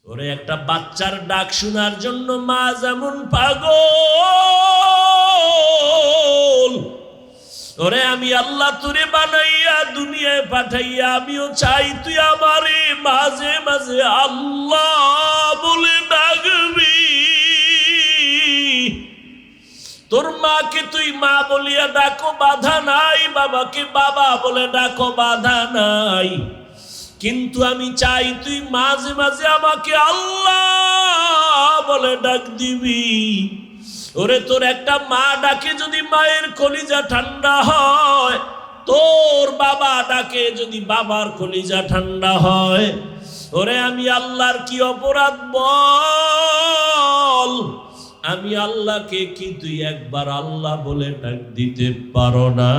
ওরে একটা বাচ্চার ডাক শোনার জন্য মা যেমন পাগল, ওরে আমি আল্লাহ তোরে বানাইয়া দুনিয়ায় পাঠাইয়া আমিও চাই তুই আমারে মাঝে মাঝে আল্লাহ বলে ডাকবি। তোর মাকে তুই মা বলিয়া ডাকো, বাধা নাই, বাবাকে বাবা বলে ডাকো, বাধা নাই, কিন্তু আমি চাই তুই মাঝে মাঝে আমাকে আল্লাহ বলে ডাক দিবি। ওরে তোর একটা মা ডাকে যদি মায়ের কলিজা ঠান্ডা হয়, তোর বাবা ডাকে যদি বাবার কলিজা ঠান্ডা হয়। ওরে আমি আল্লাহর কি অপরাধ বল? আমি আল্লাহকে কি তুই একবার আল্লাহ বলে ডাক দিতে পারো না?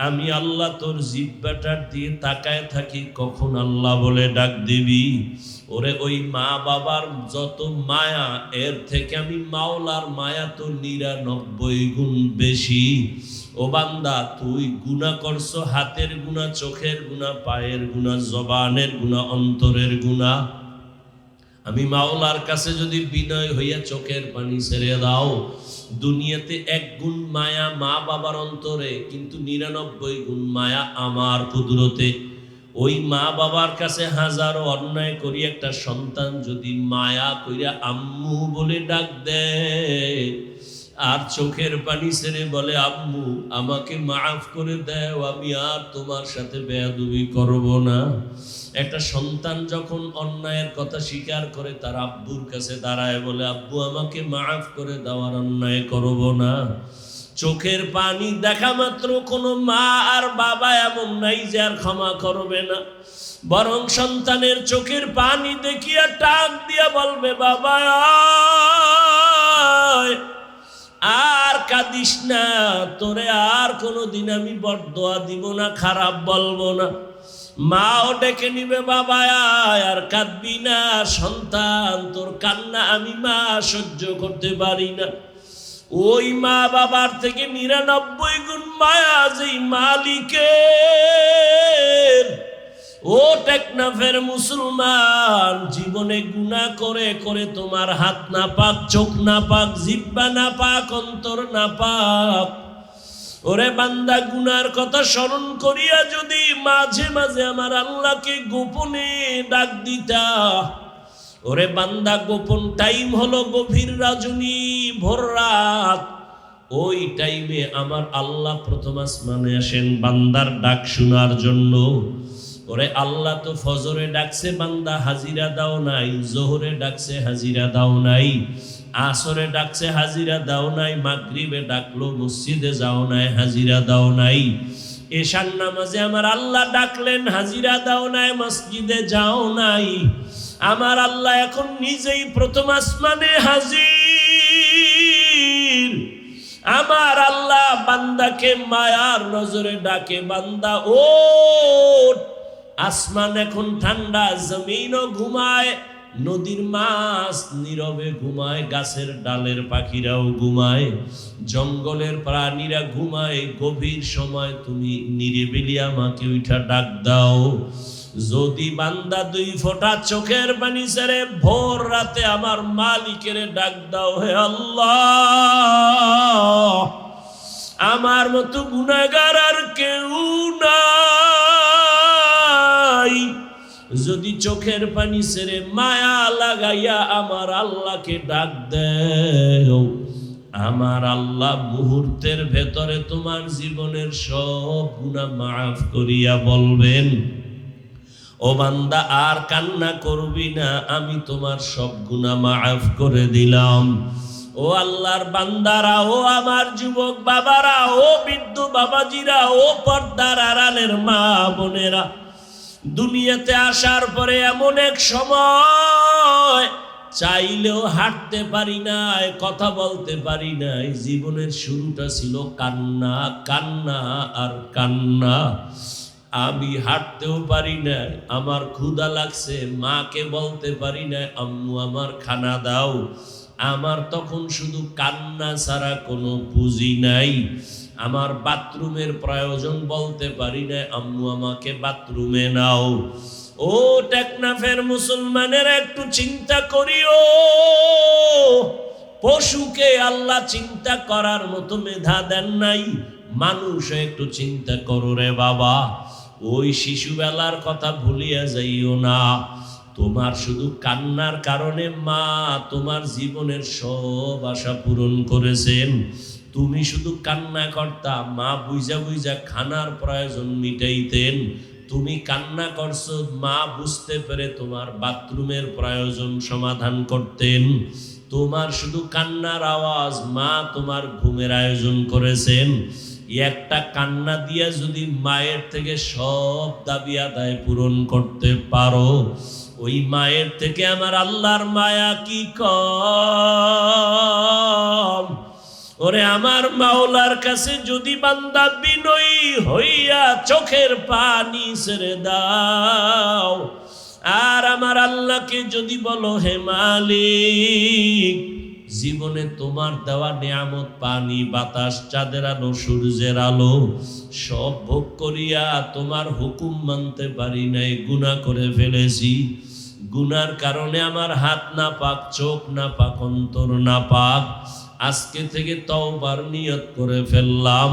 আমি আল্লাহ তোর জিহ্বাটার দিয়ে তাকায় থাকি কখন আল্লাহ বলে ডাক দিবি। ওরে ওই মা বাবার যত মায়া, এর থেকে আমি মাওলার মায়া তো 99 গুণ বেশি। ও বান্দা, তুই গুনাহ করছো, হাতের গুনাহ, চোখের গুনাহ, পায়ের গুনাহ, জবানের গুনাহ, অন্তরের গুনাহ। আমি মাওলার কাছে যদি বিনয় হইয়া চোখের পানি ছেড়ে দাও, দুনিয়াতে 1 গুণ মায়া মা বাবার অন্তরে, কিন্তু 99 গুণ মায়া আমার কুদরতে। ওই মা বাবার কাছে হাজারো অন্যায় করি একটা সন্তান যদি মায়া কইরা আম্মু বলে ডাক দেয় আর চোখের পানি ছেড়ে বলে আম্মু আমাকে মাফ করে দাও, আমি আর তোমার সাথে বেয়াদবি করব না। একটা সন্তান যখন অন্যায়ের কথা স্বীকার করে তার আব্বুর কাছে দাঁড়ায় বলে আব্বু আমাকে মাফ করে দাও, আর অন্যায় করব না। চোখের পানি দেখা মাত্র কোনো মা আর বাবা এমন নাই যে আর ক্ষমা করবে না, বরং সন্তানের চোখের পানি দেখিয়া টাক দিয়া বলবে বাবা আর কাঁদিস না, তোরে আর কোনোদিন আমি বরদোয়া দিব না, খারাপ বলবো না। মাও ডেকে নিবে বাবা আর কাঁদবি না, সন্তান তোর কান্না আমি মা সহ্য করতে পারি না। ওই মা বাবার থেকে 99 গুণ মায়া যেই মালিকের। ও টেকনাফের মুসলমান, জীবনে গুনাহ করে করে তোমার হাত না পাক, চোখ না পাক, জিহ্বা না পাক, অন্তর না পাক। ওরে বান্দা, গুনার কথা স্মরণ করিয়া যদি মাঝে মাঝে আমার আল্লাহকে গোপনে ডাক দিতা, ওরে বান্দা গোপন টাইম হলো গভীর রজনী, ভোর রাত। ওই টাইমে আমার আল্লাহ প্রথম আসমানে আসেন বান্দার ডাক শোনার জন্য। ওরে আল্লাহ তো ফজরে ডাকছে বান্দা হাজিরা দাও নাই, জোহরে ডাকছে হাজিরা দাও নাই, আসরে ডাকছে হাজিরা দাও নাই, মাগরিবে ডাকলো মসজিদে যাও নাই, হাজিরা দাও নাই, এশার নামাজে আমার আল্লাহ ডাকলেন হাজিরা দাও নাই, মসজিদে যাও নাই। আমার আল্লাহ এখন নিজেই প্রথম আসমানে হাজির। আমার আল্লাহ বান্দাকে মায়ার নজরে ডাকে, বান্দা ওঠ। আসমান এখন ঠান্ডা, জমিনও ঘুমায়, নদীর মাছ নীরবে ঘুমায়, গাছের ডালের পাখিরাও ঘুমায়, জঙ্গলের প্রাণীরা ঘুমায়। গভীর সময় তুমি নিরিবিলি আমাকে উঠা ডাক দাও। যদি বান্দা 2 ফোঁটা চোখের পানি ছেড়ে ভোর রাতে আমার মালিকের ডাক দাও, হে আল্লাহ আমার মতো গুনাহগার আর কেউ নাই। যদি চোখের পানি ছেড়ে মায়া লাগাইয়া আমার আল্লাহকে ডাক দেও, আমার আল্লাহ মুহূর্তের ভেতরে তোমার জীবনের সব গুনাহ মাফ করিয়া বলবেন, ও বান্দা আর কান্না করবি না, আমি তোমার সব গুনাহ মাফ করে দিলাম। ও আল্লাহর বান্দারা, ও আমার যুবক বাবারা, ও বৃদ্ধ বাবাজিরা, ও পর্দার আড়ালের মা বোনেরা, দুনিয়াতে আসার পরে এমন এক সময় চাইলেও হাঁটতে পারি নাই, কথা বলতে পারি নাই। জীবনের শুরুটা ছিল কান্না, কান্না আর কান্না। আমি হাঁটতেও পারি না, আমার ক্ষুধা লাগছে, মাকে বলতে পারি না আম্মু আমার খানা দাও। আমার তখন শুধু কান্না ছাড়া কোনো পুঁজি নাই। আমার বাথরুমের প্রয়োজন, বলতে পারি না আম্মু আমাকে বাথরুমে নাও। ও টেকনাফের মুসলমানের একটু চিন্তা করিও, পশুকে আল্লাহ চিন্তা করার মতো মেধা দেন নাই, মানুষ একটু চিন্তা করো রে বাবা। ওই শিশুবেলার কথা ভুলিয়া যাইও না। তোমার শুধু কান্নার কারণে মা তোমার জীবনের সব আশা পূরণ করেছেন। তুমি শুধু কান্না করতা, মা বুঝা বুঝা খানার প্রয়োজন মিটাইতেন। তুমি কান্না করছো, মা বুঝতে পেরে তোমার বাথরুমের প্রয়োজন সমাধান করতেন। তোমার শুধু কান্নার আওয়াজ, মা তোমার ঘুমের আয়োজন করেছেন। একটা কান্না দিয়া যদি মায়ের থেকে সব দাবি আদায় পূরণ করতে পারো, ওই মায়ের থেকে আমার আল্লাহর মায়া কি কম? ওরে আমার মাওলার কাছে যদি বান্দা বিনয়ী হইয়া চোখের পানি ছেড়ে দাও, আর আমার আল্লাহকে যদি বলো হে মালিক, জীবনে তোমার দেওয়া নিয়ামত পানি, বাতাস, চাঁদের আলো, সূর্যের আলো সব ভোগ করিয়া তোমার হুকুম মানতে পারি নাই, গুনাহ করে ফেলেছি। গুনার কারণে আমার হাত না পাক, চোখ না পাক, অন্তর না পাক। আজকে থেকে তওবার নিয়ত করে ফেললাম,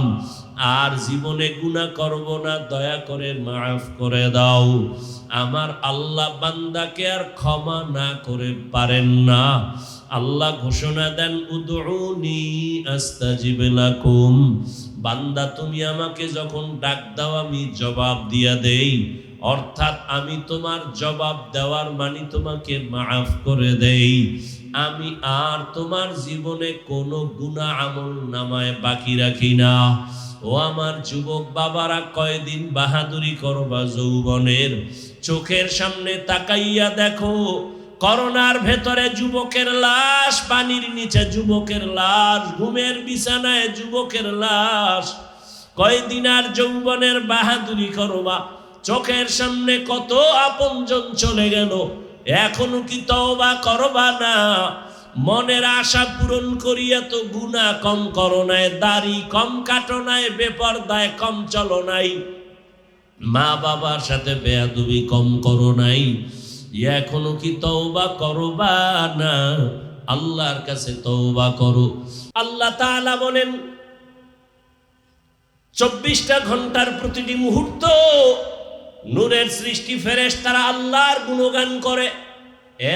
আর জীবনে গুনাহ করব না, দয়া করে মাফ করে দাও। আমার আল্লাহ বান্দাকে আর ক্ষমা না করে পারেন না। আল্লাহ ঘোষণা দেন, উদউনি আস্তাজিব লাকুম। বান্দা তুমি আমাকে যখন ডাক দাও আমি জবাব দিয়া দেই, অর্থাৎ আমি তোমার জবাব দেওয়ার মানে তোমাকে মাফ করে দেই। আমি আর তোমার জীবনে কোনো গুনাহ আমল নামায় বাকি রাখি না। ও আমার যুবক বাবারা, কয়দিন বাহাদুরি করবা যৌবনের? চোখের সামনে তাকাইয়া দেখো, করোনার ভেতরে যুবকের লাশ, পানির নিচে যুবকের লাশ, ঘুমের বিছানায় যুবকের লাশ। কয়দিন আর যৌবনের বাহাদুরি করবা? চোখের সামনে কত আপনজন চলে গেল, এখনো কি তওবা করবা না? মনের আশা পূরণ করিয়া তো গুনাহ কম করো নাই, দাড়ি কম কাটো নাই, বেপরদায় কম চলো নাই, মা বাবার সাথে বেয়াদবি কম করো নাই। এখনো কি তওবা করবা না? আল্লাহর কাছে তওবা করো। আল্লাহ তাআলা বলেন, 24টা ঘন্টার প্রতিটি মুহূর্ত নূরের সৃষ্টি ফেরেশতারা আল্লাহর গুণগান করে।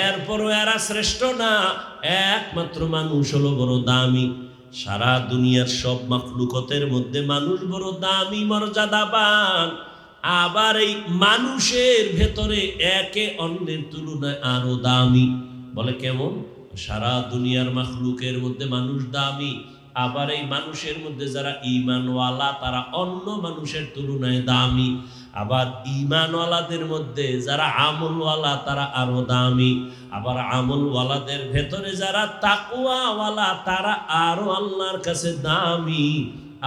এরপরও এরা শ্রেষ্ঠ না, একমাত্র মানুষ হলো বড় দামি। সারা দুনিয়ার সব মাখলুকতের মধ্যে মানুষ বড় দামি, মর্যাদাবান। আবার এই মানুষের ভেতরে একে অন্যের তুলনায় আরো দামি। বলে কেমন? সারা দুনিয়ার মাখলুকের মধ্যে মানুষ দামি, আবার এই মানুষের মধ্যে যারা ঈমানওয়ালা তারা অন্য মানুষের তুলনায় দামি। আবার ঈমানওয়ালাদের মধ্যে যারা আমলওয়ালা তারা আরো দামি। আবার আমলওয়ালাদের ভেতরে যারা তাকওয়াওয়ালা তারা আরো আল্লাহর কাছে দামি।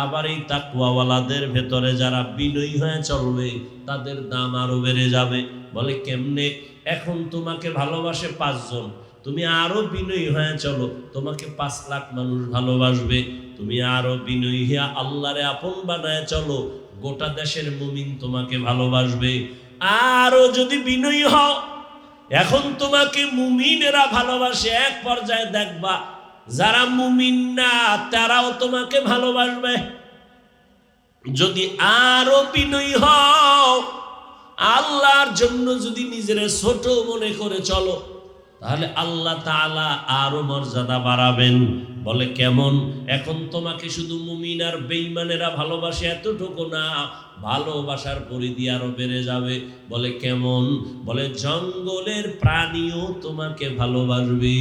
আবার এই তাকওয়াওয়ালাদের ভেতরে যারা বিনয়ী হয়ে চলবে তাদের দাম আরো বেড়ে যাবে। বলে কেমনে? এখন তোমাকে ভালোবাসে 5 জন, তুমি আরো বিনয়ী হয়ে চলো, তোমাকে 5 লাখ মানুষ ভালোবাসবে। তুমি আরো বিনয়ী হয়ে আল্লাহরে আপন বানায় চলো, গোটা দেশের মুমিন তোমাকে ভালোবাসবে। আরো যদি বিনয়ী হও, এখন তোমাকে মুমিনেরা ভালোবাসে, এক পর্যায়ে দেখবা যারা মুমিন না তারাও তোমাকে ভালোবাসবে। যদি আরো বিনয়ী হও, আল্লাহর জন্য যদি নিজের ছোট মনে করে চলো, তাহলে আল্লাহ তাআলা আরো মর্যাদা বাড়াবেন। বলে কেমন? এখন তোমাকে শুধু মুমিন আর বেঈমানেরা ভালোবাসে এতটুকু না, ভালোবাসার পরিধি আরো বেড়ে যাবে। বলে কেমন? বলে জঙ্গলের প্রাণীও তোমাকে ভালোবাসবে।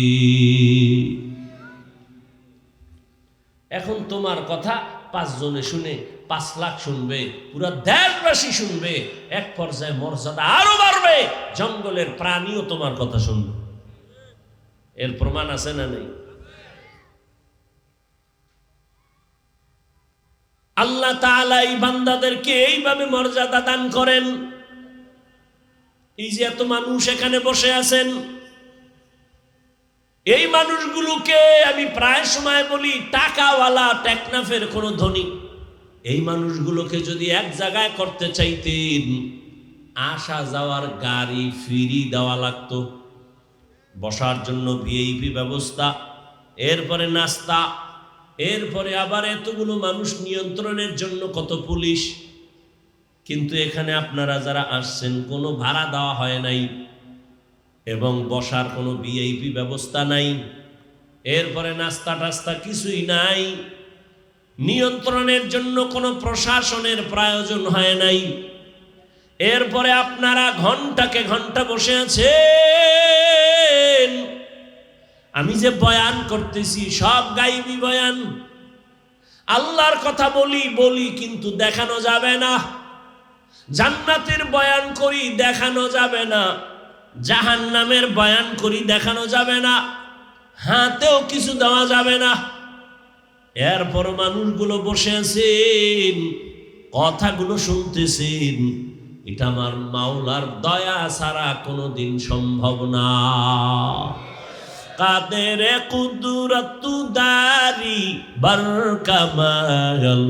এখন তোমার কথা 5 জনে শুনে 5 লাখ শুনবে, পুরা দেশবাসী শুনবে, এক পর্যায়ে মর্যাদা আরো বাড়বে, জঙ্গলের প্রাণীও তোমার কথা শুনবে। এর প্রমাণ আছে না নেই? আল্লাহ তাআলা এই বান্দাদেরকে এইভাবে মর্যাদা দান করেন। এই যে এত মানুষ এখানে বসে আছেন, এই মানুষগুলোকে আমি প্রায় সময় বলি টাকাওয়ালা, টেকনাফের কোন ধনী, এই মানুষগুলোকে যদি এক জায়গায় করতে চাইতেন আসা যাওয়ার গাড়ি ফ্রি দেওয়া লাগতো, বসার জন্য ভিআইপি ব্যবস্থা, এরপরে নাস্তা, এরপরে আবার এতগুলো মানুষ নিয়ন্ত্রণের জন্য কত পুলিশ। কিন্তু এখানে আপনারা যারা আসছেন কোনো ভাড়া দেওয়া হয় নাই এবং বসার কোনো ভিআইপি ব্যবস্থা নাই, এরপরে নাস্তা টাস্তা কিছুই নাই, নিয়ন্ত্রণের জন্য কোনো প্রশাসনের প্রয়োজন হয় নাই। এরপরে আপনারা ঘন্টাকে ঘন্টা বসে আছেন। আমি যে বয়ান করতেছি সব গাইবি বয়ান, আল্লাহর কথা বলি কিন্তু দেখানো যাবে না। জান্নাতের বয়ান করি দেখানো যাবে না, জাহান্নামের বয়ান করি দেখানো যাবে না, হাতেও কিছু দেওয়া যাবে না। এরপর মানুষগুলো বসে আছেন, কথাগুলো শুনতেছেন। এটা আমার মাওলার দয়া ছাড়া কোনোদিন সম্ভব না। কাদের কুদরতু দারি বরকামাল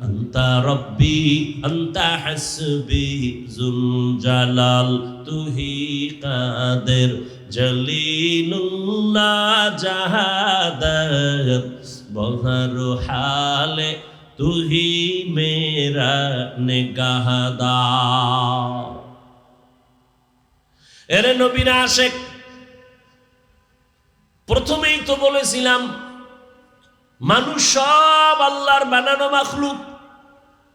আন্তা রব্বি আন্তা হাসবি জুল জালাল তুহি কাদের জলিলুল্লাহ জাহাদাত বহর হালে তুহি মেরা নিগাহদার। এরে নবীর আশিক, প্রথমেই তো বলেছিলাম মানুষ সব আল্লাহর বানানো মাখলুক,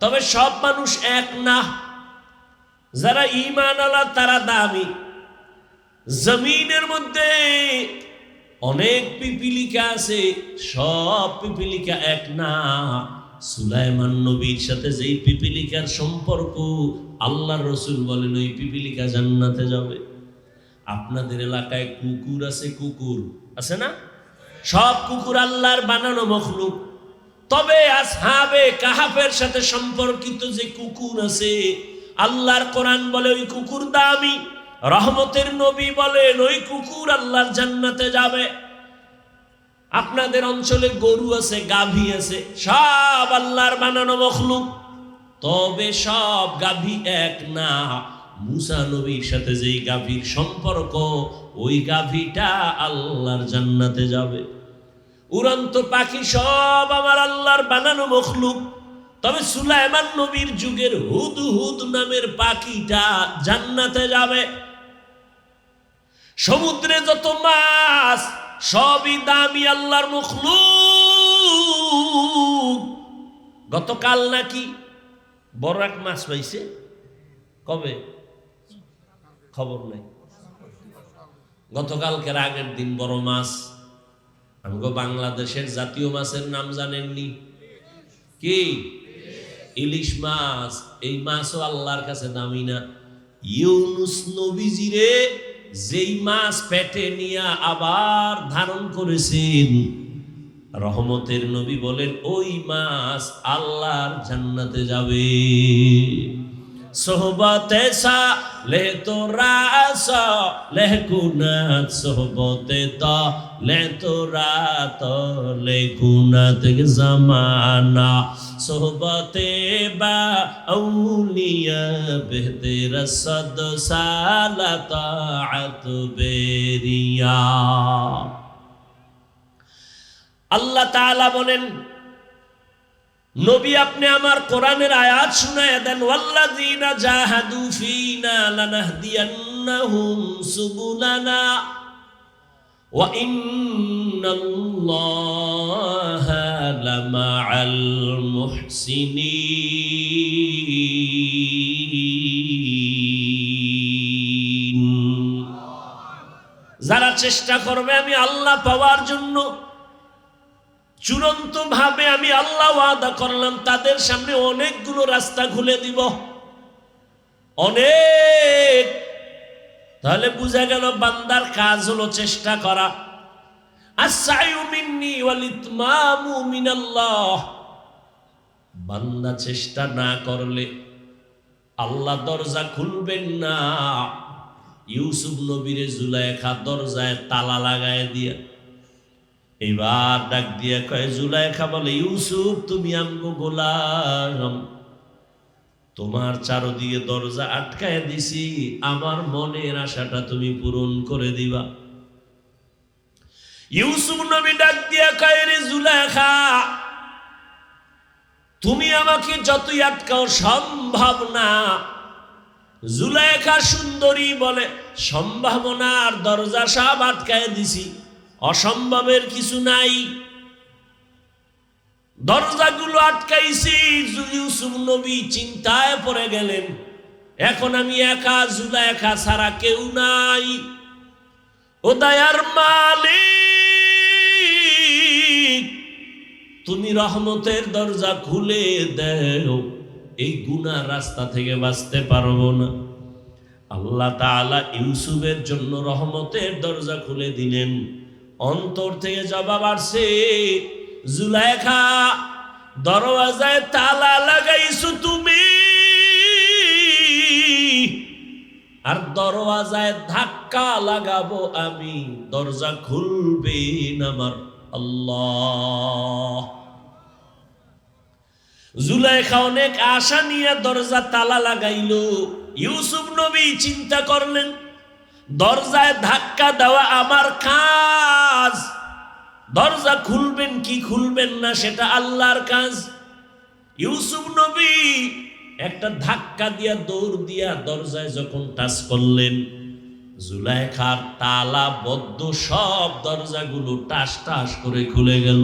তবে সব মানুষ এক না। যারা ঈমান আল্লাহ তারা দামি। জমিনের মধ্যে অনেক পিপিলিকা আছে, সব পিপিলিকা এক না। সুলাইমান নবীর সাথে যেই পিপিলিকার সম্পর্ক, আল্লাহর রাসূল বলেন ওই পিপিলিকা জান্নাতে যাবে। আপনাদের এলাকায় কুকুর আছে, কুকুর আছে না? সব কুকুর আল্লাহর বানানো মখলুক, তবে আসহাবে কাহাফের সাথে সম্পর্কিত যে কুকুর আছে, আল্লাহর কোরআন বলে ওই কুকুর দামি। রহমতের নবী বলেন ওই কুকুর আল্লাহর জান্নাতে যাবে। আপনাদের অঞ্চলে গরু আছে, গাভী আছে, সব আল্লাহর বানানো মখলুক, তবে সব গাভী এক না। মুসা নবীর সাথে যেই গাভীর সম্পর্ক, ওই গাভীটা আল্লাহর জান্নাতে যাবে। উড়ন্ত পাখি সব আমার আল্লাহর বানানো মখলুক, তবে সুলাইমান নবীর যুগের হুদহুদ নামের পাখিটা জান্নাতে যাবে। সমুদ্রে যত মাছ সবই দামি আল্লাহর মখলুক। গতকাল নাকি বড় এক মাছ পাইছে, কবে খবর নাই, গতকালকের আগের দিন বড় মাছ। আমগো বাংলাদেশের জাতীয় মাছের নাম জানেননি কি? ইলিশ মাছ। এই মাছও আল্লাহর কাছে দামি না। ইউনুস নবীজিরে যেই মাছ পেটে নিয়ে আবার ধারণ করেছেন, রহমতের নবী বলেন ওই মাছ আল্লাহর জান্নাতে যাবে। সোহবতে সা লে তোরা সা লে কুনাত, সোহবতে তা লে তোরা তো লে কুনাত জামানা, সোহবতে বা আউলিয়া বেহতে রসদ সালাত বেরিয়া। আল্লাহ তাআলা বলেন নবী আপনি আমার কোরআনের আয়াত শুনায়া দেন, ওয়াল্লাযীনা জাহাদু ফীনা লানাহদিয়ান্নাহুম সুবুলানা ওয়া ইন্নাল্লাহা লামাআল মুহসিনিন। যারা চেষ্টা করবে আমি আল্লাহ পাওয়ার জন্য, চূড়ান্ত ভাবে আমি আল্লাহ ওয়াদা করলাম তাদের সামনে অনেকগুলো রাস্তা খুলে দিব, অনেক। তাহলে বুঝা গেল বান্দার কাজ হলো চেষ্টা করা। আস-সা'য়ু মিন্নি ওয়াল ইতমামু মিনাল্লাহ। বান্দা চেষ্টা না করলে আল্লাহ দরজা খুলবেন না। ইউসুফ নবীরে জুলাইখা দরজায় তালা লাগায় দিয়া এবার ডাক দিয়া কয়, জুলাইখা বলে ইউসুফ তুমি আমগো গোলাম, তোমার চারদিকে দরজা আটকায় দিছি, আমার মনের আশাটা তুমি পূরণ করে দিবা। ইউসুফ নবী ডাক দিয়া কয়, রে জুলেখা, তুমি আমাকে যতই আটকাও সম্ভব না। জুলেখা সুন্দরী বলে, সম্ভাবনার দরজা সব আটকায় দিছি, অসম্ভবের কিছু নাই। দরজাগুলো আটকাইছি। ইউসুফ নবী চিন্তায় পড়ে গেলেন, এখন আমি একা, জুলেখা ছাড়া কেউ নাই। ও দয়ার মালিক, তুমি রহমতের দরজা খুলে দাও, এই গুনার রাস্তা থেকে বাঁচতে পারবো না। আল্লাহ তাআলা ইউসুফের জন্য রহমতের দরজা খুলে দিলেন। অন্তর থেকে জবাব আসছে, জুলেখা, দরওয়াজায় তালা লাগাইছো তুমি, আর দরওয়াজায় ধাক্কা লাগাবো আমি, দরজা খুলবেন আমার আল্লাহ। জুলেখা অনেক আশা নিয়ে দরজা তালা লাগাইল। ইউসুফ নবী চিন্তা করলেন, দরজায় ধাক্কা দেওয়া আমার কাজ, দরজা খুলবেন কি খুলবেন না সেটা আল্লাহর কাজ। ইউসুফ নবী একটা ধাক্কা দিয়া দৌড় দিয়া দরজায় যখন টাচ করলেন, জুলেখার তালা বদ্ধ সব দরজাগুলো টাস টাস করে খুলে গেল।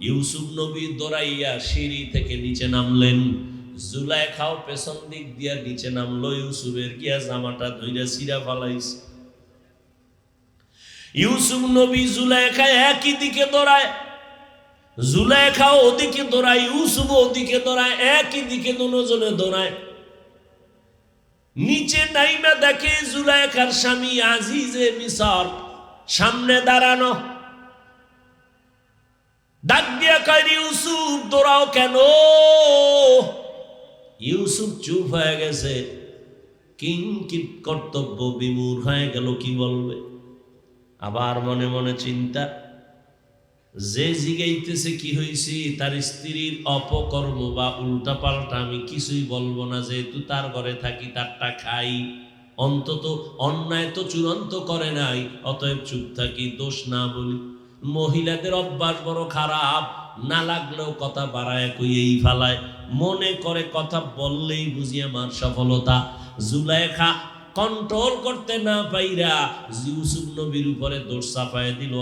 ইউসুফ নবী দৌড়াইয়া সিঁড়ি থেকে নিচে নামলেন, জুলেখাও পেছন দিক দিয়া নিচে নামলো। ইউসুফের গিয়া জামাটা ধইরা ছিঁড়া ফালাইছে। ইউসুফ নবী জুলেখা একই দিকে দৌড়ায়, জুলেখা ওদিকে দৌড়ায়, ইউসুফ ওদিকে দৌড়ায়, একই দিকে দুজনে দৌড়ায়। নিচে নাইমা দেখে জুলেখার স্বামী আজিজে মিসর সামনে দাঁড়ানো। ডাক দিয়া কয়, ইউসুফ দৌড়াও কেন? ইউসুফ চুপ হয়ে গেছে, কিংকিত কর্তব্য বিমূঢ় হয়ে গেল, কি বলবে। আবার মনে মনে চিন্তা, যে জিগাইতেছে কি হয়েছে, তার স্ত্রীর অপকর্ম বা উল্টা পাল্টা আমি কিছুই বলবো না, যেহেতু তার ঘরে থাকি, তারটা খাই, অন্তত অন্যায় তো চূড়ান্ত করে নাই, অতএব চুপ থাকি, দোষ না বলি। মহিলাদের অভ্যাস বড় খারাপ, না লাগলেও কথা বাড়ায় কইয়েই ফেলায়, মনে করে কথা বললেই বুঝি আমার সফলতা। জুলেখা কন্ট্রোল করতে না পাইরা ইউসুফ নবীর উপরে দোষ চাপায় দিল,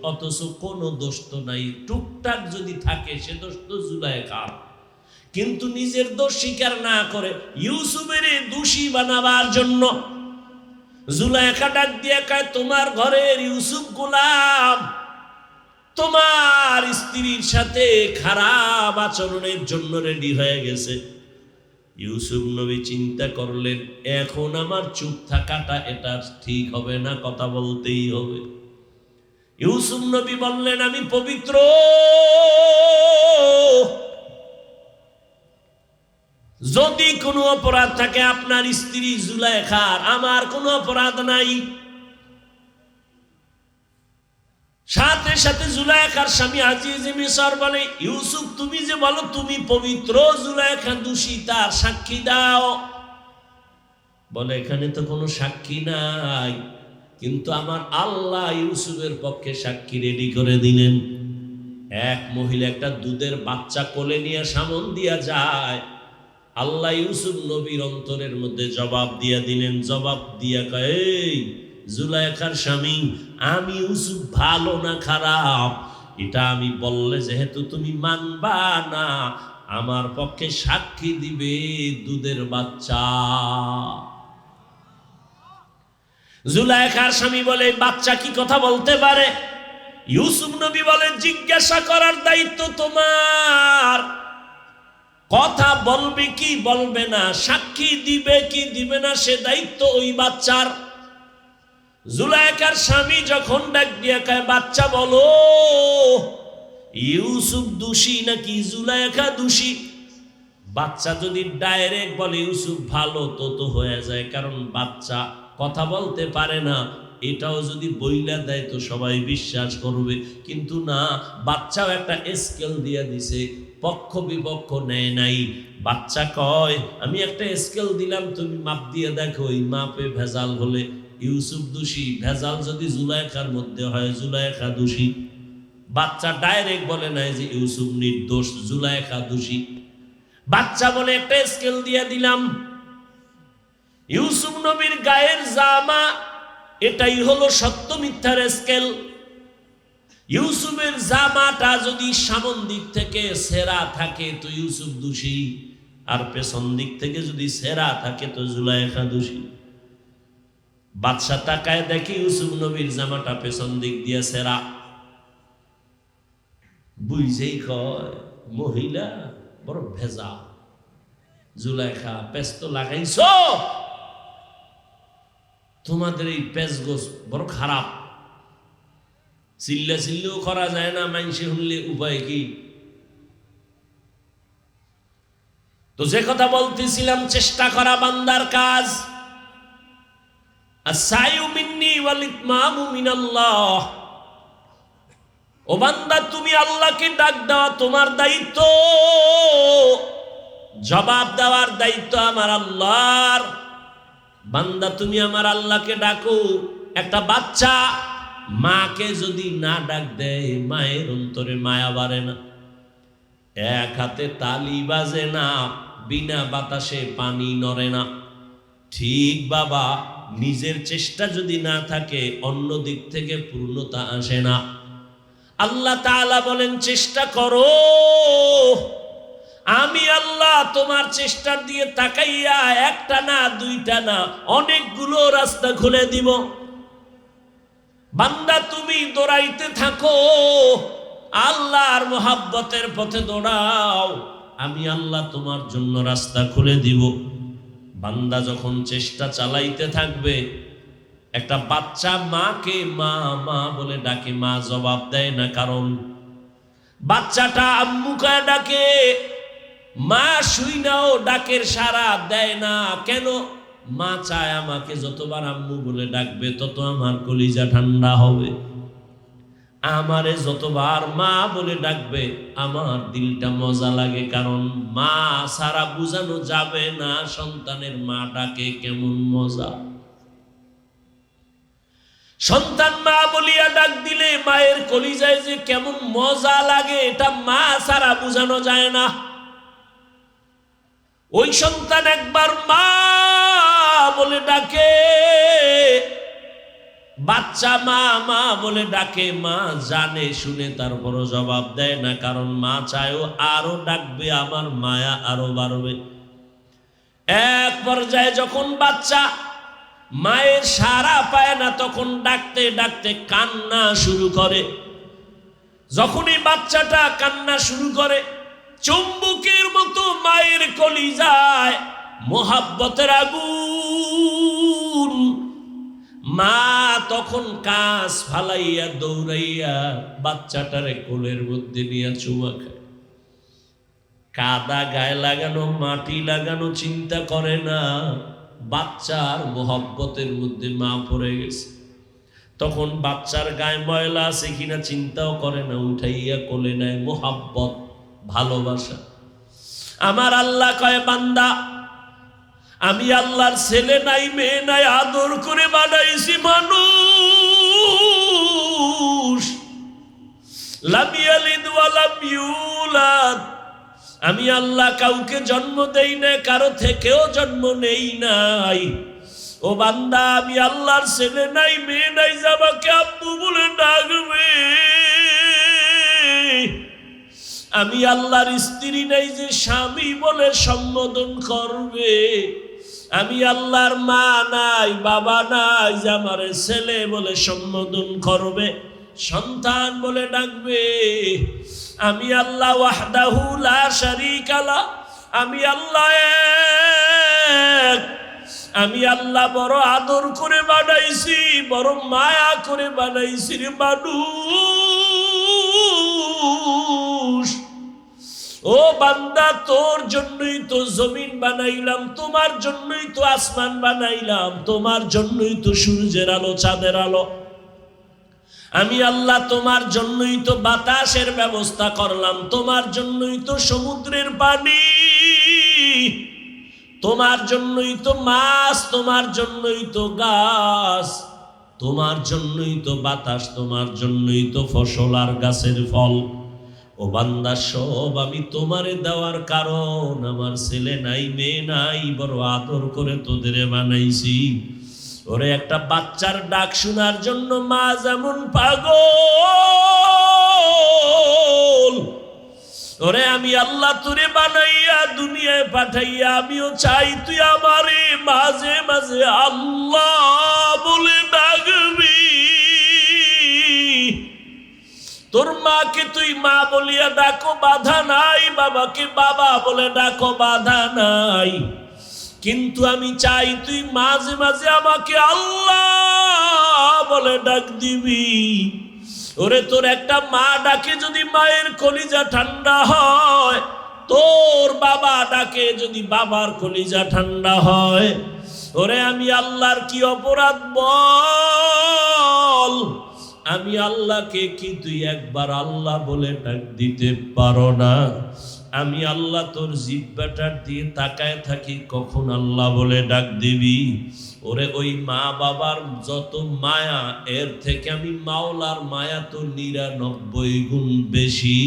অথচ কোনো দোষ তো নাই। টুকটাক যদি থাকে সে দোষ তো জুলেখার, কিন্তু নিজের দোষ স্বীকার না করে ইউসুফের দোষী বানাবার জন্য জুলেখা ডাক দিয়ে কয়, তোমার ঘরের ইউসুফ গোলাম তোমার স্ত্রীর সাথে খারাপ আচরণের জন্য রেডি হয়ে গেছে। ইউসুফ নবী চিন্তা করলেন, এখন আমার চুপ থাকাটা এটা ঠিক হবে না, কথা বলতেই হবে। ইউসুফ নবী বললেন, আমি পবিত্র, যদি কোনো অপরাধ থাকে আপনার স্ত্রী জুলেখার, আমার কোনো অপরাধ নাই। সাথে সাথে জুলেখার স্বামী আজিজ মিসর বলে, ইউসুফ তুমি যে বলো তুমি পবিত্র, জুলেখা দোষী, তার সাক্ষী দাও। বলে, এখানে তো কোনো সাক্ষী নাই, কিন্তু আমার আল্লাহ ইউসুফের পক্ষে সাক্ষী রেডি করে দিলেন। এক মহিলা একটা দুধের বাচ্চা কোলে নিয়ে সামন দিয়া যায়, আল্লাহ ইউসুফ নবীর অন্তরের মধ্যে জবাব দিয়া দিলেন। জবাব দিয়া কয়, এই জুলেখার স্বামী, আমি ইউসুফ ভালো না খারাপ এটা আমি বললে যেহেতু তুমি মানবা না, আমার পক্ষে সাক্ষী দিবে দুধের বাচ্চা। জুলেখার স্বামী বলে, বাচ্চা কি কথা বলতে পারে? ইউসুফ নবী বলে, জিজ্ঞাসা করার দায়িত্ব তোমার, কথা বলবে কি বলবে না, সাক্ষী দিবে কি দিবে না, সে দায়িত্ব ওই বাচ্চার। জুলেখার স্বামী যখন ডাক দিয়ে কয়, বাচ্চা বলো, ইউসুফ দোষী নাকি জুলেখা দোষী? বাচ্চা যদি ডাইরেক্ট বলে ইউসুফ ভালো, তো হয়ে যায়, কারণ বাচ্চা কথা বলতে পারে না। এটাও যদি বইলা দেয় তো সবাই বিশ্বাস করবে, কিন্তু না, বাচ্চাও একটা স্কেল দিয়ে দিছে, পক্ষ বিপক্ষ নেয় নাই। বাচ্চা কয় আমি একটা স্কেল দিলাম, তুমি মাপ দিয়ে দেখো, ওই মাপে ভেজাল হলে ইউসুফ দোষী, ভেজাল যদি জুলাইখার মধ্যে হয় জুলাইখা দোষী। বাচ্চা ডাইরেক্ট বলে নাই যে ইউসুফ নির্দোষ, জুলাইখা দোষী। বাচ্চা বলে একটা স্কেল দিয়ে দিলাম, ইউসুফ নবীর গায়ের জামা এটাই হলো সত্য মিথ্যার স্কেল। ইউসুফের জামাটা যদি সামন দিক থেকে সেরা থাকে তো ইউসুফ দোষী, আর পেছন দিক থেকে যদি সেরা থাকে তো জুলাইখা দোষী। বাদশা তাকায় দেখে ইউসুফ নবীর জামাটা পেছন দিক দিয়ে সেরা। বুঝেই কয় মহিলা বড় ভেজা, জুলাইখা পেস তো লাগাইছ, তোমাদের এই পেস গোস বড় খারাপ, চিল্লা চিল্লিও করা যায় না, মানুষে শুনলে উপায় কি? তো যে কথা বলতেছিলাম, চেষ্টা করা বান্দার কাজ। আস-সাইউ মিন্নি ওয়াল ইতমামু মিনাল্লাহ। ও বান্দা, তুমি আল্লাহকে ডাক দেওয়া তোমার দায়িত্ব, জবাব দেওয়ার দায়িত্ব আমার আল্লাহর। বান্দা তুমি আমার আল্লাহকে ডাকো। একটা বাচ্চা মাকে যদি না ডাক দেয়, মায়ের অন্তরে মায়া বাড়ে না। এক হাতে তালি বাজে না, বিনা বাতাসে পানি নড়ে না। ঠিক বাবা, নিজের চেষ্টা যদি না থাকে অন্য দিক থেকে পূর্ণতা আসে না। আল্লাহ তাআলা বলেন চেষ্টা করো, আমি আল্লাহ তোমার চেষ্টা দিয়ে তাকাইয়া একটা না দুইটা না অনেকগুলো রাস্তা খুলে দিব। বান্দা তুমি দৌড়াইতে থাকো, আল্লাহর মোহাব্বতের পথে দৌড়াও, আমি আল্লাহ তোমার জন্য রাস্তা খুলে দিব। বান্দা যখন চেষ্টা চালাইতে থাকবে, একটা বাচ্চা মাকে মা মা বলে ডাকে, মা জবাব দেয় না, কারণ বাচ্চাটা আম্মু কয়ে ডাকে, মা শুই নাও ডাকের সাড়া দেয় না। কেন? মা চায় আমাকে যতবার আম্মু বলে ডাকবে তত আমার কলিজা ঠান্ডা হবে, আমারে যতবার মা বলে ডাকবে আমার দিলটা মজা লাগে। কারণ মা সারা বুঝানো যাবে না সন্তানের মা ডাকে কেমন মজা। সন্তান মা বলিয়া ডাক দিলে মায়ের কলিজায় যে কেমন মজা লাগে, এটা মা সারা বুঝানো যায় না। ওই সন্তান একবার মা বলে ডাকে, বাচ্চা মা মা বলে ডাকে, মা জানে শুনে তারপরও জবাব দেয় না, কারণ মা চায়ও আরো ডাকবে, আমার মায়া আরো বাড়বে। এক পর্যায়ে যখন বাচ্চা মায়ের সাড়া পায় না, তখন ডাকতে ডাকতে কান্না শুরু করে। যখনই বাচ্চাটা কান্না শুরু করে, চুম্বকের মতো মায়ের কলিজায় মোহাব্বতের আগুন। মা তখন কাজ ফালাইয়া দৌড়াইয়া বাচ্চাটারে কোলের মধ্যে নিয়ে চুমা খায়। কাদা গায়ে লাগানো, মাটি লাগানো চিন্তা করে না, বাচ্চার মোহাব্বতের মধ্যে মা পড়ে গেছে। তখন বাচ্চার গায়ে ময়লা আছে কিনা চিন্তাও করে না, উঠাইয়া কোলে নেয়। মোহাব্বত, ভালোবাসা। আমার আল্লাহ কয় বান্দা, আমি আল্লাহর ছেলে নাই মেয়ে নাই, আদর করে বানাইছি মানুষ। লাম ইয়ালিদ ওয়া লাম ইউলাদ। আমি আল্লাহ কাউকে জন্ম দেই না, কারো থেকেও জন্ম নেই নাই। ও বান্দা, আমি আল্লাহর ছেলে নাই মেয়ে নাই, আমাকে আব্বু বলে ডাকবে। আমি আল্লাহর স্ত্রী নাই যে স্বামী বলে সম্বোধন করবে। আমি আল্লাহর মা নাই বাবা নাই যে আমার ছেলে বলে সম্বোধন করবে, সন্তান বলে ডাকবে। আমি আল্লাহ ওয়াহদাহু লা শারীকা লা। আমি আল্লাহ এক। আমি আল্লাহ বড় আদর করে বানাইছি, বড় মায়া করে বানাইছি রে মানুষ। ও বান্দা, তোর জন্যই তো জমিন বানাইলাম, তোমার জন্যই তো আসমান বানাইলাম, তোমার জন্যই তো সূর্যের আলো চাঁদের আলো। আমি আল্লাহ তোমার জন্যই তো বাতাসের ব্যবস্থা করলাম, তোমার জন্যই তো সমুদ্রের পানি, তোমার জন্যই তো মাছ, তোমার জন্যই তো গাছ, তোমার জন্যই তো বাতাস, তোমার জন্যই তো ফসল আর গাছের ফল। ও বান্দা, সব আমি তোমারে দেওয়ার কারণ, আমার ছেলে নাই মেয়ে নাই, বড় আদর করে তোদের বানাইছি। ওরে একটা বাচ্চার ডাক শোনার জন্য মা যেমন পাগল, ওরে আমি আল্লাহ তোরে বানাইয়া দুনিয়ায় পাঠাইয়া আমিও চাই তুই আমারে মাঝে মাঝে আল্লাহ বলে ডাকবি। তোর মাকে তুই মা বলিয়া ডাকো, বাধা নাই, বাবাকে বাবা বলে ডাকো, বাধা নাই, কিন্তু আমি চাই তুই মাঝে মাঝে আমাকে আল্লাহ বলে ডাক দিবি। ওরে তোর একটা মা ডাকে যদি মায়ের কলিজা ঠান্ডা হয়, তোর বাবা ডাকে যদি বাবার কলিজা ঠান্ডা হয়। ওরে আমি আল্লাহর কি অপরাধ বল? আমি আল্লাহকে কি তুই একবার আল্লাহ বলে ডাক দিতে পারো না? আমি আল্লাহ তোর জিহ্বাটার দিয়ে তাকায় থাকি কখন আল্লাহ বলে ডাক দিবি। ওরে ওই মা বাবার যত মায়া, এর থেকে আমি মাওলার মায়া তো 99 গুণ বেশি।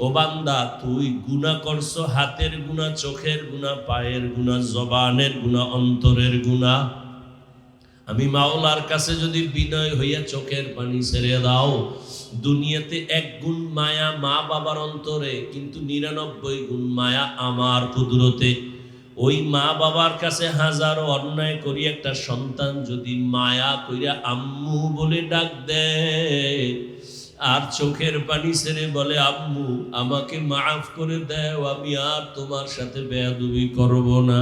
ও বান্দা, তুই গুনাহ করছো, হাতের গুনাহ, চোখের গুনাহ, পায়ের গুনাহ, জবানের গুনাহ, অন্তরের গুনাহ। আমি মাওলার কাছে যদি বিনয় হইয়া চোখের পানি ছেড়ে দাও, দুনিয়াতে 1 গুণ মায়া মা বাবার অন্তরে, কিন্তু 99 গুণ মায়া আমার কুদরতে। ওই মা বাবার কাছে হাজারো অন্যায় করি একটা সন্তান যদি মায়া কইরা আম্মু বলে ডাক দেয়, আর চোখের পানি ছেড়ে বলে আম্মু আমাকে মাফ করে দাও, আমি আর তোমার সাথে বেয়াদবি করব না।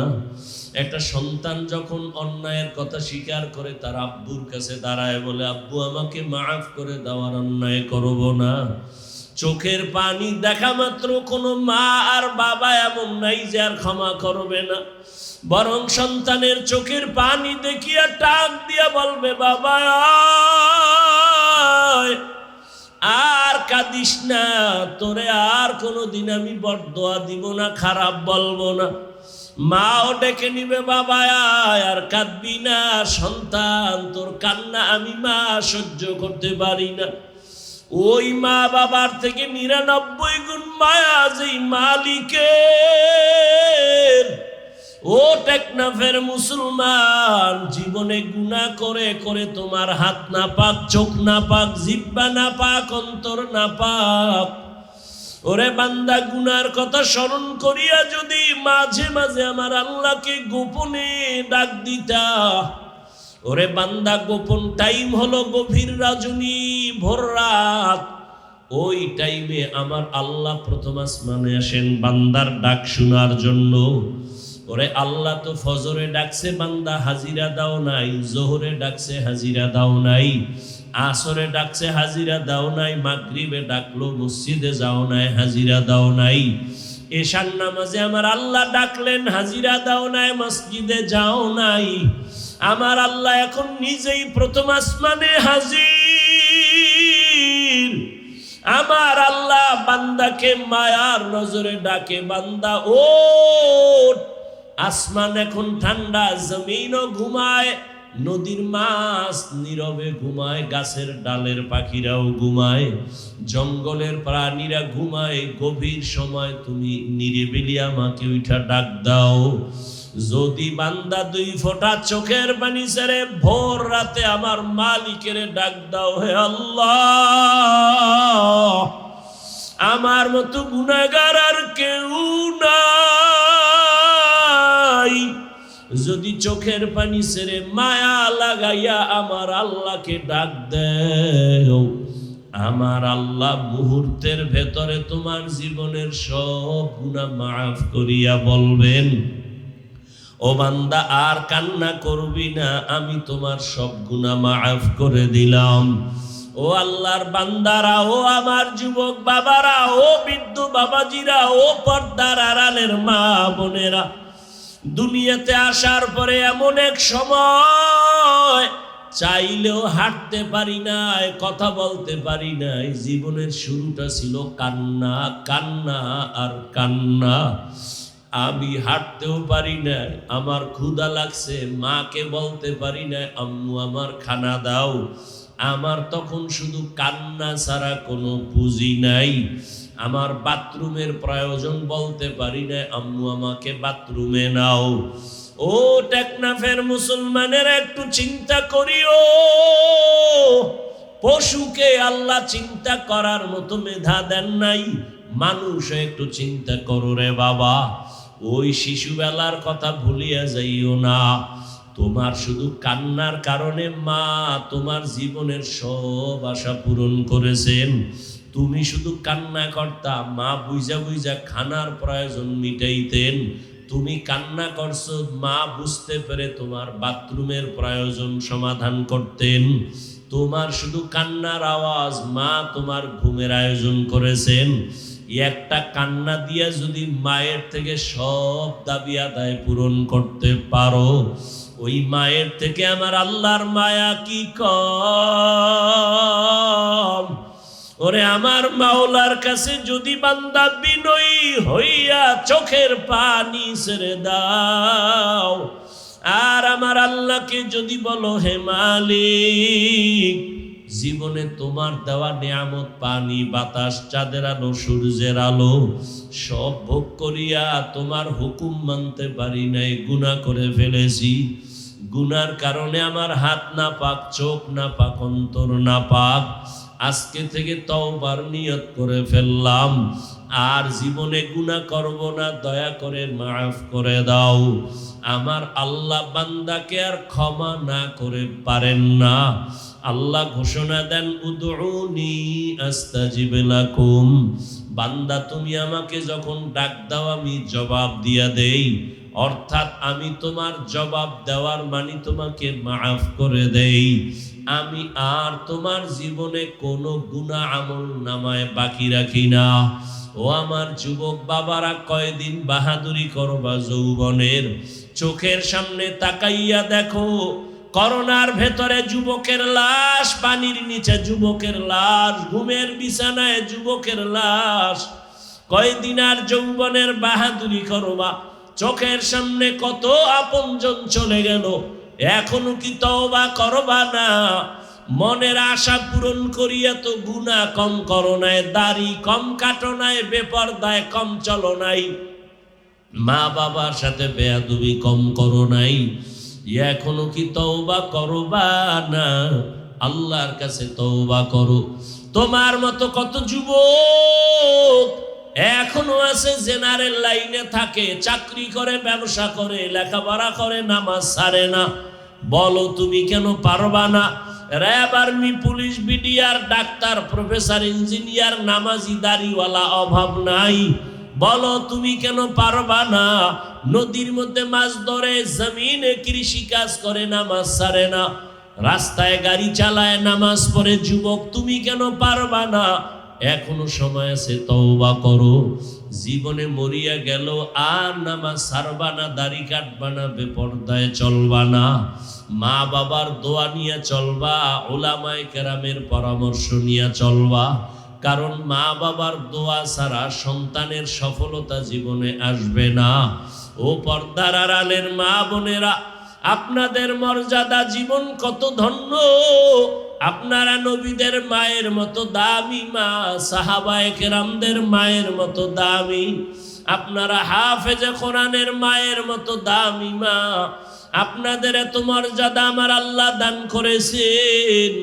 একটা সন্তান যখন অন্যায়ের কথা স্বীকার করে তার আব্বুর কাছে দাঁড়ায় বলে আব্বু আমাকে মাফ করে দাও, আর অন্যায় করব না। চোখের পানি দেখা মাত্র কোনো মা আর বাবা এমন নাই যে আর ক্ষমা করবে না, বরং সন্তানের চোখের পানি দেখিয়া টাক দিয়া বলবে বাবা আর কাঁদিস না, তোরে আর কোনোদিন আমি বরদোয়া দিব না, খারাপ বলবো না। মাও ডেকে নিবে বাবা আর কাঁদবি না, সন্তান তোর কান্না আমি মা সহ্য করতে পারি না। ওই মা বাবার থেকে 99 গুণ মায়া যেই মালিকের। ও টেকনাফের মুসলমান, জীবনে গুনাহ করে করে তোমার হাত না পাক, চোখ না পাক, জিহ্বা না পাক, অন্তর না পাক। ওরে বান্দা, গুনার কথা স্মরণ করিয়া যদি মাঝে মাঝে আমার আল্লাহকে গোপনে ডাক দিতা, ওরে বান্দা গোপন টাইম হলো গভীর রজনী, ভোর রাত। ওই টাইমে আমার আল্লাহ প্রথম আসমানে আসেন বান্দার ডাক শোনার জন্য। ওরে আল্লাহ তো ফজরে ডাকছে বান্দা হাজিরা দাও নাই, জোহরে ডাকছে হাজিরা দাও নাই, আসরে ডাকছে হাজিরা দাও নাই, মাগরিবে ডাকলো মসজিদে যাও নাই, হাজিরা দাও নাই, এশার নামাজে আমার আল্লাহ ডাকলেন হাজিরা দাও নাই, মসজিদে যাও নাই। আমার আল্লাহ এখন নিজেই প্রথম আসমানে হাজির। আমার আল্লাহ বান্দাকে মায়ার নজরে ডাকে, বান্দা ওঠ। আসমান এখন ঠান্ডা, জমিনও ঘুমায়, নদীর মাছ নীরবে ঘুমায়, গাছের ডালের পাখিরাও ঘুমায়, জঙ্গলের প্রাণীরা ঘুমায়। গভীর সময় তুমি নিরিবিলি আমাকে উঠা ডাক দাও। যদি বান্দা 2 ফোঁটা চোখের পানি ছেড়ে ভোর রাতে আমার মালিকের ডাক দাও, হে আল্লাহ আমার মতো গুনাহগার আর কেউ নাই। যদি চোখের পানি ছেড়ে মায়া লাগাইয়া আমার আল্লাহকে ডাক দেও, আমার আল্লাহ মুহূর্তের ভেতরে তোমার জীবনের সব গুনাহ মাফ করিয়া বলবেন, ও বান্দা আর কান্না করবি না, আমি তোমার সব গুনাহ মাফ করে দিলাম। ও আল্লাহর বান্দারা, ও আমার যুবক বাবারা, ও বৃদ্ধ বাবাজিরা, ও পর্দার আড়ালের মা বোনেরা, দুনিয়াতে আসার পরে এমন এক সময় চাইলেও হাঁটতে পারি নাই, কথা বলতে পারি নাই। জীবনের শুরুটা ছিল কান্না, কান্না আর কান্না। আমি হাঁটতেও পারি নাই, আমার ক্ষুধা লাগছে, মাকে বলতে পারি না আম্মু আমার খানা দাও। আমার তখন শুধু কান্না ছাড়া কোনো পুঁজি নাই। আমার বাথরুমের প্রয়োজন, বলতে পারি না আম্মু আমাকে বাথরুমে নাও। ও টেকনাফের মুসলমানের একটু চিন্তা করিও, পশুকে আল্লাহ চিন্তা করার মতো মেধা দেন নাই, মানুষ একটু চিন্তা করো রে বাবা। ওই শিশুবেলার কথা ভুলিয়া যাইও না। তোমার শুধু কান্নার কারণে মা তোমার জীবনের সব আশা পূরণ করেছেন। তুমি শুধু কান্না করতা, মা বুঝা বুঝা খানার প্রয়োজন মিটাইতেন। তুমি কান্না করছো, মা বুঝতে পেরে তোমার বাথরুমের প্রয়োজন সমাধান করতেন। তোমার শুধু কান্নার আওয়াজ, মা তোমার ঘুমের আয়োজন করেছেন। একটা কান্না দিয়া যদি মায়ের থেকে সব দাবি আদায় পূরণ করতে পারো, ওই মায়ের থেকে আমার আল্লাহর মায়া কি কম? ওরে আমার মাওলার কাছে যদি বান্দা বিনয়ী হইয়া চোখের পানি ছেড়ে দাও, আর আমার আল্লাহকে যদি বলো হে মালিক, জীবনে তোমার দেওয়া নিয়ামত পানি, বাতাস, চাঁদের আলো, সূর্যের আলো সব ভোগ করিয়া তোমার হুকুম মানতে পারি নাই, গুনাহ করে ফেলেছি। গুনার কারণে আমার হাত না পাক, চোখ না পাক, অন্তর না পাক। আজকে থেকে তওবার নিয়ত করে ফেললাম, আর জীবনে গুনাহ করব না, দয়া করে মাফ করে দাও। আমার আল্লাহ বান্দাকে আর ক্ষমা না করে পারেন না। আল্লাহ ঘোষণা দেন উদউনি আস্তাজিব লাকুম। বান্দা তুমি আমাকে যখন ডাক দাও আমি জবাব দিয়া দেই, অর্থাৎ আমি তোমার জবাব দেওয়ার মানে তোমাকে মাফ করে দেই। আমি আর তোমার জীবনে কোনো গুনাহ আমল নামায় বাকি রাখি না। ও আমার যুবক বাবারা, কয়দিন বাহাদুরি করবা যৌবনের? চোখের সামনে তাকাইয়া দেখো, করোনার ভেতরে যুবকের লাশ, পানির নিচে যুবকের লাশ, ঘুমের বিছানায় যুবকের লাশ। কয়দিন আর যৌবনের বাহাদুরি করবা? চোখের সামনে কত আপনজন চলে গেল, এখনো কি তওবা করবা না? মনের আশা পূরণ করিয়া তো গুনাহ কম করো নাই, দাড়ি কম কাটো নাই, বেপরদায় কম চলো নাই, মা বাবার সাথে বেয়াদবি কম করো নাই। এখনো কি তওবা করবা না? আল্লাহর কাছে তওবা করো। তোমার মতো কত যুবক এখনো আছে জেনারেল লাইনে থাকে, চাকরি করে, ব্যবসা করে, লেখাপড়া করে, নামাজ ছাড়ে না। বলো তুমি কেন পারবা না? RAB, army, police, BDR, doctor, professor, engineer, নামাজি, দাড়িওয়ালা অভাব নাই। বলো তুমি কেন পারবা না? নদীর মধ্যে মাছ ধরে, জমিনে কৃষি কাজ করে, নামাজ ছাড়ে না, রাস্তায় গাড়ি চালায়, নামাজ পড়ে যুবক, তুমি কেন পারবা না? এখনো সময় আছে, তওবা করো। জীবনে মরিয়া গেল আর নামাজ ছাড়বা না, দাড়ি কাটবা না, বেপরদায় চলবা না, মা বাবার দোয়া নিয়ে চলবা, উলামায়ে কেরামের পরামর্শ নিয়ে চলবা। কারণ মা বাবার দোয়া ছাড়া সন্তানের সফলতা জীবনে আসবে না। ও পর্দার আড়ালের মা বোনেরা, আপনাদের মর্যাদা, জীবন কত ধন্য। আপনারা নবীদের মায়ের মতো দামি মা, সাহাবায়ে কেরামদের মায়ের মতো দামি, আপনারা হাফেজে কোরআনের মায়ের মতো দামি মা। আপনাদের এত মর্যাদা আমার আল্লাহ দান করেছেন।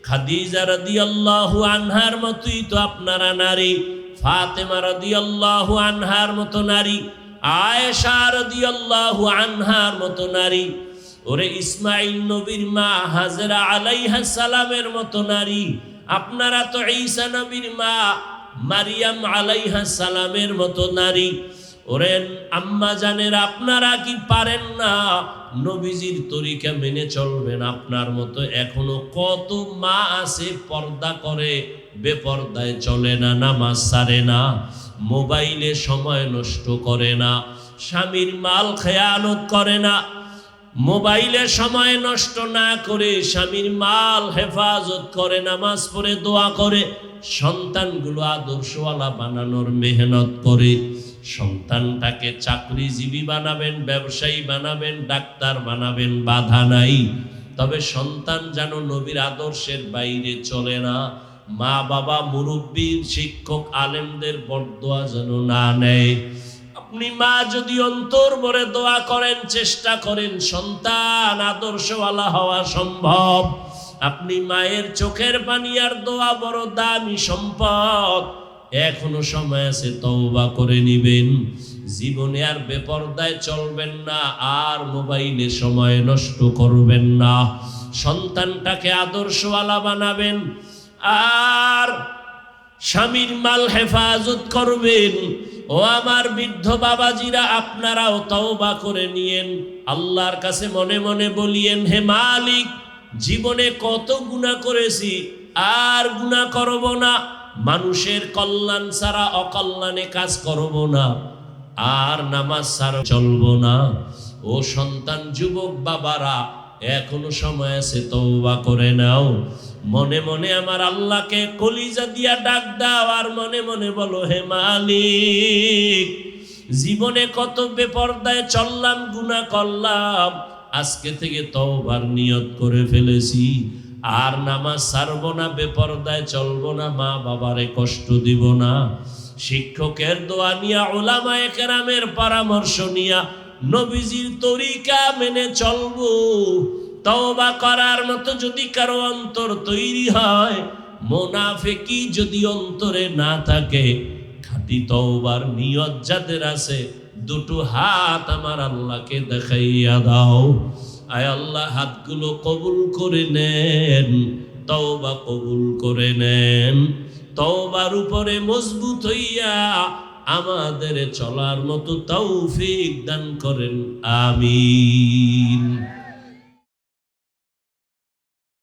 খাদিজা রাদিয়াল্লাহু আনহার মতোই তো আপনারা নারী, ফাতেমা রাদিয়াল্লাহু আনহার মতো নারী, আয়েশা রাদিয়াল্লাহু আনহার মতো নারী। ওরে ইসমাইল নবীর মা হাজরা আলাইহিস সালামের মতো নারী। আপনারা তো ঈসা নবীর মা মারিয়াম আলাইহিস সালামের মতো নারী। ওরে আম্মা জানেরা, আপনারা কি পারেন না নবীজির তরিকা মেনে চলবেন? আপনার মতো এখনো কত মা আছে পর্দা করে, বেপর্দায় চলে না, নামাজ ছাড়ে না, মোবাইলে সময় নষ্ট করে না, স্বামীর মাল খেয়ানত করে না, মোবাইলে সময় নষ্ট না করে স্বামীর মাল হেফাজত করে, নামাজ পড়ে, দোয়া করে, সন্তানগুলো আদর্শওয়ালা বানানোর মেহনত করে। সন্তানটাকে চাকরিজীবী বানাবেন, ব্যবসায়ী বানাবেন, ডাক্তার বানাবেন, বাধা নাই। তবে সন্তান যেন নবীর আদর্শের বাইরে চলে না। মা বাবা, মুরব্বী, শিক্ষক, আলেমদের বরদোয়া যেন না নেয়। আপনি মা যদি অন্তর ভরে দোয়া করেন, চেষ্টা করেন, সন্তান আদর্শওয়ালা হওয়া সম্ভব। আপনি মায়ের চোখের পানি আর দোয়া বড় দামি সম্পদ। এখনো সময় আছে, তওবা করে নিবেন। জীবনে আর বেপরদায় চলবেন না, আর মোবাইলে সময় নষ্ট করবেন না। সন্তানটাকে আদর্শওয়ালা বানাবেন, আর স্বামীর মাল হেফাজত করবেন। ও আমার বৃদ্ধ বাবাজিরা, আপনারাও তওবা করে নিয়েন। আল্লাহর কাছে মনে মনে বলিয়েন, হে মালিক, জীবনে কত গুনাহ করেছি, আর গুনাহ করব না। মানুষের কল্যাণ ছাড়া অকল্যাণে কাজ করব না, আর নামাজ ছাড়া চলবো না। ও সন্তান, যুবক বাবারা, এখনো সময় আছে, তওবা করে নাও। মনে মনে আমার আল্লাহকে কলিজা দিয়া ডাক দাও, আর মনে মনে বলো, হে মালিক, জীবনে কত বেপরদায় চললাম, গুনাহ করলাম, আজকে থেকে তওবার নিয়ত করে ফেলেছি। আর নামাজ ছাড়বো না, বেপরদায় চলবো না, মা বাবারে কষ্ট দিব না। শিক্ষকের দোয়া নিয়া, উলামায়ে কেরামের পরামর্শ নিয়া, নবীজির তরিকা মেনে চলবো। তওবা করার মতো যদি কারো অন্তর তৈরি হয়, মুনাফিকি যদি অন্তরে না থাকে, খাঁটি তওবার নিয়ত যাদের আছে, দুটো হাত আমার আল্লাহকে দেখাইয়া দাও। আয় আল্লাহ, হাতগুলো কবুল করে নেন, তওবা কবুল করে নেন। তওবার উপরে মজবুত হইয়া আমাদের চলার মতো তৌফিক দান করেন। আমিন।